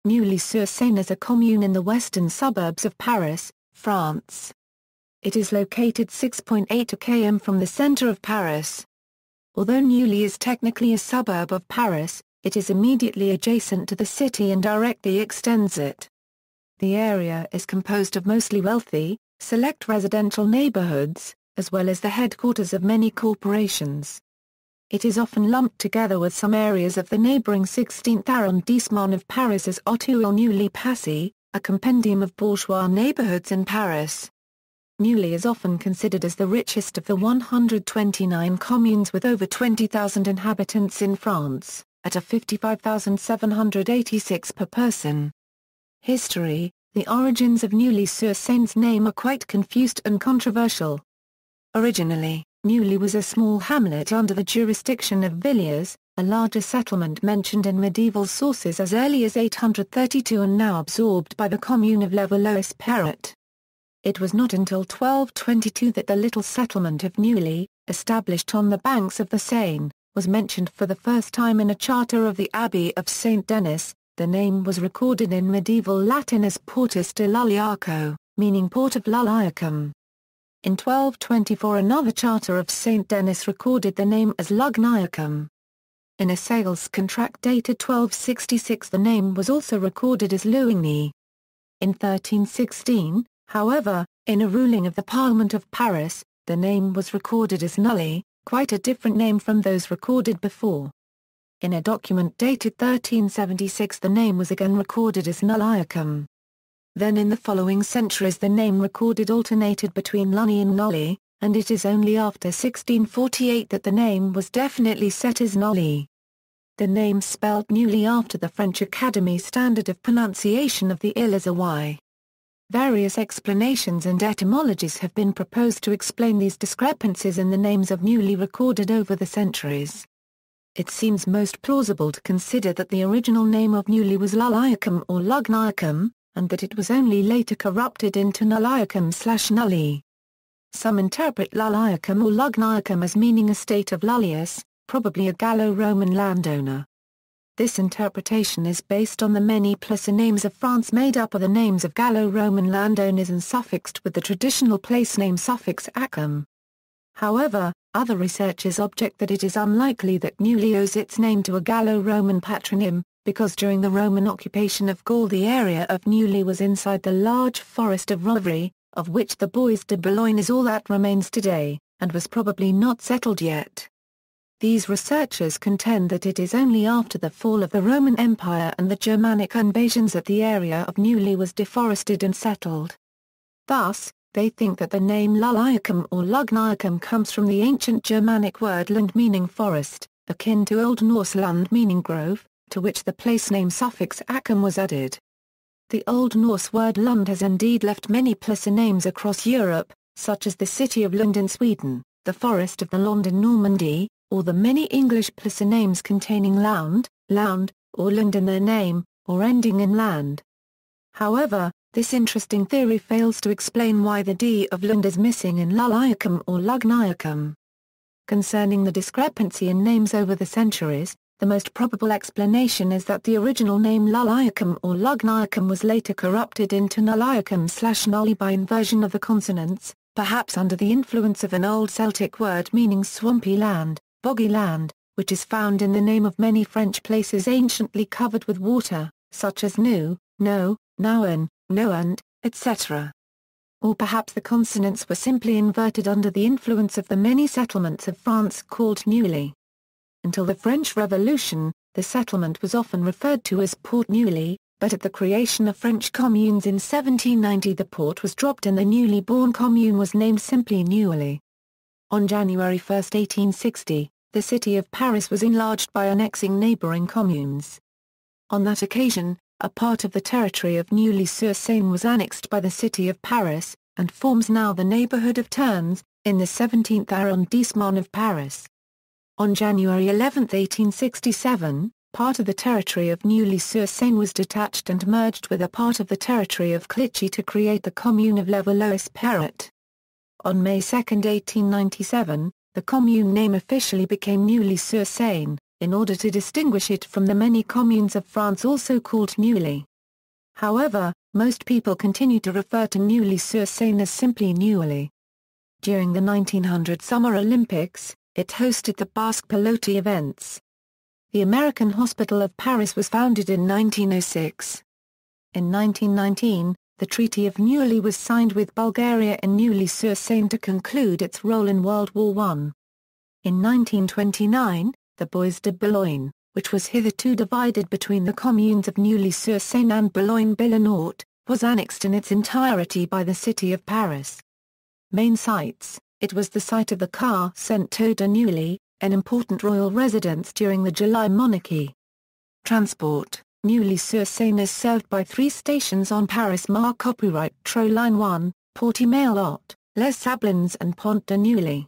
Neuilly-sur-Seine is a commune in the western suburbs of Paris, France. It is located 6.8 km from the centre of Paris. Although Neuilly is technically a suburb of Paris, it is immediately adjacent to the city and directly extends it. The area is composed of mostly wealthy, select residential neighbourhoods, as well as the headquarters of many corporations. It is often lumped together with some areas of the neighbouring 16th arrondissement of Paris as Auteuil-Neuilly-Passy, a compendium of bourgeois neighbourhoods in Paris. Neuilly is often considered as the richest of the 129 communes with over 20,000 inhabitants in France, at a 55,786 per person. History: the origins of Neuilly-sur-Seine's name are quite confused and controversial. Originally, Neuilly was a small hamlet under the jurisdiction of Villiers, a larger settlement mentioned in medieval sources as early as 832 and now absorbed by the commune of Neuilly-sur-Seine. It was not until 1222 that the little settlement of Neuilly, established on the banks of the Seine, was mentioned for the first time in a charter of the Abbey of Saint Denis. The name was recorded in medieval Latin as Portus de Lulliaco, meaning Port of Lulliacum. In 1224 another charter of Saint Denis recorded the name as Lugniacum. In a sales contract dated 1266 the name was also recorded as Luigny. In 1316, however, in a ruling of the Parliament of Paris, the name was recorded as Neuilly, quite a different name from those recorded before. In a document dated 1376 the name was again recorded as Lulliacum. Then in the following centuries the name recorded alternated between Luny and Neuilly, and it is only after 1648 that the name was definitely set as Neuilly. The name spelled Neuilly after the French Academy standard of pronunciation of the ill as a y. Various explanations and etymologies have been proposed to explain these discrepancies in the names of Neuilly recorded over the centuries. It seems most plausible to consider that the original name of Neuilly was Lulliacum or Lugniacum, and that it was only later corrupted into Nulliacum/Nully. Some interpret Lulliacum or Lugniacum as meaning estate of Lullius, probably a Gallo-Roman landowner. This interpretation is based on the many placer names of France made up of the names of Gallo-Roman landowners and suffixed with the traditional place name suffix acum. However, other researchers object that it is unlikely that Neuilly owes its name to a Gallo-Roman patronym, because during the Roman occupation of Gaul the area of Neuilly was inside the large forest of Rouvray, of which the Bois de Boulogne is all that remains today, and was probably not settled yet. These researchers contend that it is only after the fall of the Roman Empire and the Germanic invasions that the area of Neuilly was deforested and settled. Thus, they think that the name Lulliacum or Lugniacum comes from the ancient Germanic word lund meaning forest, akin to Old Norse lund meaning grove, to which the place name suffix acum was added. The Old Norse word lund has indeed left many placer names across Europe, such as the city of Lund in Sweden, the forest of the Landes in Normandy, or the many English placer names containing lound, lound, or lund in their name, or ending in land. However, this interesting theory fails to explain why the D of Lund is missing in Lulliacum or Lugniacum. Concerning the discrepancy in names over the centuries, the most probable explanation is that the original name Lulliacum or Lugniacum was later corrupted into Nulliacum/Nully by inversion of the consonants, perhaps under the influence of an old Celtic word meaning swampy land, boggy land, which is found in the name of many French places anciently covered with water, such as Nou, No, Nouen, Noand, etc. Or perhaps the consonants were simply inverted under the influence of the many settlements of France called Neuilly. Until the French Revolution, the settlement was often referred to as Port Neuilly, but at the creation of French communes in 1790 the port was dropped and the newly born commune was named simply Neuilly. On January 1, 1860, the city of Paris was enlarged by annexing neighbouring communes. On that occasion, a part of the territory of Neuilly-sur-Seine was annexed by the city of Paris, and forms now the neighbourhood of Ternes, in the 17th arrondissement of Paris. On January 11, 1867, part of the territory of Neuilly-sur-Seine was detached and merged with a part of the territory of Clichy to create the commune of Neuilly-sur-Seine. On May 2, 1897, the commune name officially became Neuilly-sur-Seine, in order to distinguish it from the many communes of France also called Neuilly. However, most people continue to refer to Neuilly-sur-Seine as simply Neuilly. During the 1900 Summer Olympics, it hosted the Basque Pelote events. The American Hospital of Paris was founded in 1906. In 1919, the Treaty of Neuilly was signed with Bulgaria in Neuilly-sur-Seine to conclude its role in World War I. In 1929, the Bois de Boulogne, which was hitherto divided between the communes of Neuilly-sur-Seine and Boulogne-Billancourt, was annexed in its entirety by the city of Paris. Main sites: it was the site of the Car Centre de Neuilly, an important royal residence during the July monarchy. Transport: Neuilly-sur-Seine is served by 3 stations on Paris-Mar Copyright Tro Line 1, Portimao-Lot, Les Sablons and Pont de Neuilly.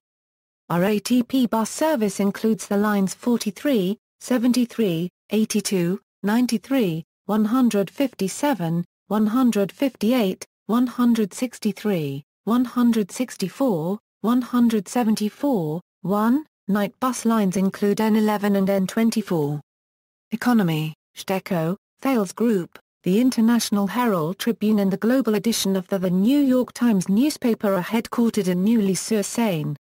RATP bus service includes the lines 43, 73, 82, 93, 157, 158, 163, 164, 174, 1. Night bus lines include N11 and N24. Economy: Steco, Thales Group, the International Herald Tribune and the global edition of the New York Times newspaper are headquartered in Neuilly-sur-Seine.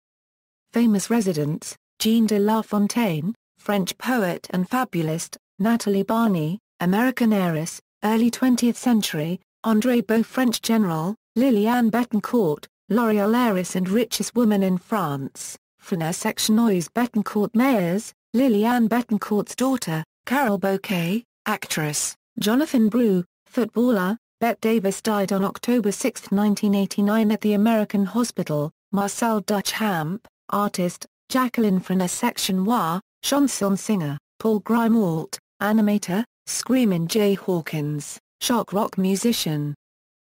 Famous residents: Jean de La Fontaine, French poet and fabulist; Nathalie Barney, American heiress, early 20th century; André Beau, French general; Liliane Bettencourt, L'Oréal heiress and richest woman in France; French Sectionoise Bettencourt Meyers, Liliane Bettencourt's daughter; Carole Bouquet, actress; Jonathan Brew, footballer; Bette Davis died on October 6, 1989 at the American Hospital; Marcel Duchamp, artist; Jacqueline Frenet-Sectionoise, chanson singer; Paul Grimault, animator; Screamin' Jay Hawkins, shock rock musician;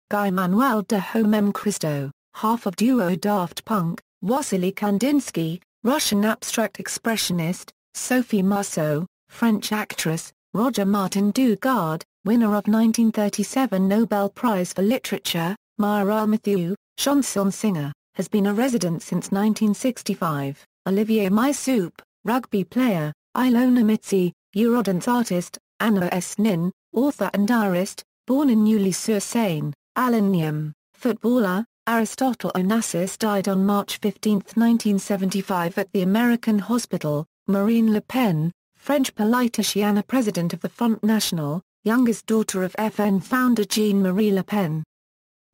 Guy Manuel de Homem Christo, half of duo Daft Punk; Wassily Kandinsky, Russian abstract expressionist; Sophie Marceau, French actress; Roger Martin Dugard, winner of 1937 Nobel Prize for Literature; Myra Mathieu, chanson singer, has been a resident since 1965; Olivier Mysoup, rugby player; Ilona Mitzi, Eurodance artist; Anna S. Nin, author and diarist, born in Neuilly-sur-Seine; Alan Niam, footballer; Aristotle Onassis died on March 15, 1975 at the American Hospital; Marine Le Pen, French politician, president of the Front National, youngest daughter of FN founder Jean-Marie Le Pen.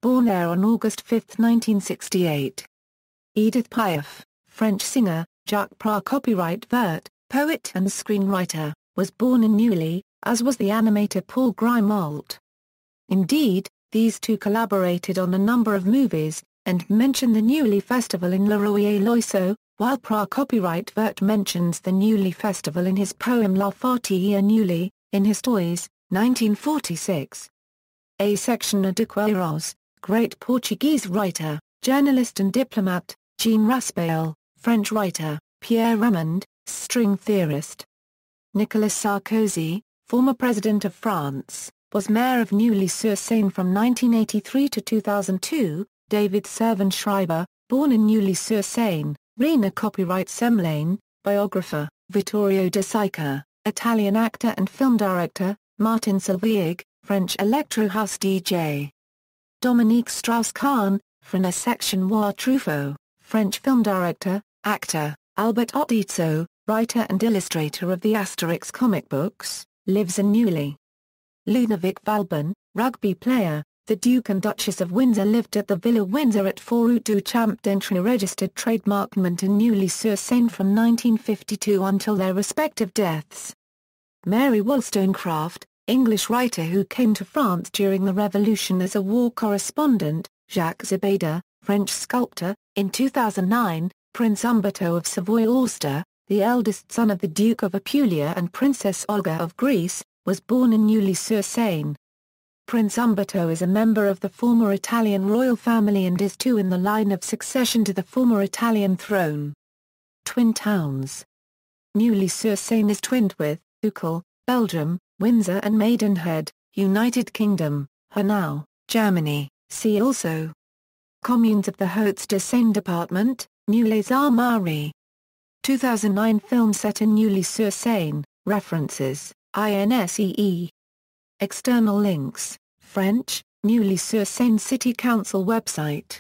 Born there on August 5, 1968. Edith Piaf, French singer; Jacques Prat, copyright vert, poet and screenwriter, was born in Neuilly, as was the animator Paul Grimault. Indeed, these two collaborated on a number of movies, and mention the Neuilly Festival in Le Royer-Loiseau, while Prat copyright vert mentions the Neuilly Festival in his poem La Fartie à Neuilly, in his Toys, 1946. A. Sectioner de Queiroz, great Portuguese writer, journalist and diplomat; Jean Raspail, French writer; Pierre Ramond, string theorist. Nicolas Sarkozy, former president of France, was mayor of Neuilly-sur-Seine from 1983 to 2002. David Servan-Schreiber, born in Neuilly-sur-Seine; Rena copyright Semlane, biographer; Vittorio De Sica, Italian actor and film director; Martin Solveig, French electro house DJ. Dominique Strauss-Kahn, Frenet-Sectionoise Truffaut, French film director, actor; Albert Otizzo, writer and illustrator of the Asterix comic books, lives in Neuilly. Ludovic Valbonne, rugby player; the Duke and Duchess of Windsor lived at the Villa Windsor at 4 Rue du Champ d'Entrée, registered trademarkment in Neuilly-sur-Seine from 1952 until their respective deaths. Mary Wollstonecraft, English writer who came to France during the Revolution as a war correspondent; Jacques Zebeda, French sculptor. In 2009, Prince Umberto of Savoy-Aosta, the eldest son of the Duke of Apulia and Princess Olga of Greece, was born in Neuilly-sur-Seine. Prince Umberto is a member of the former Italian royal family and is in the line of succession to the former Italian throne. Twin towns. Neuilly-sur-Seine is twinned with Uccle, Belgium; Windsor and Maidenhead, United Kingdom; Hanau, Germany. See also: Communes of the Hauts-de-Seine department, Neuilly-sur-Marne. 2009 film set in Neuilly-sur-Seine. References: INSEE. External links: French, Neuilly-sur-Seine City Council website.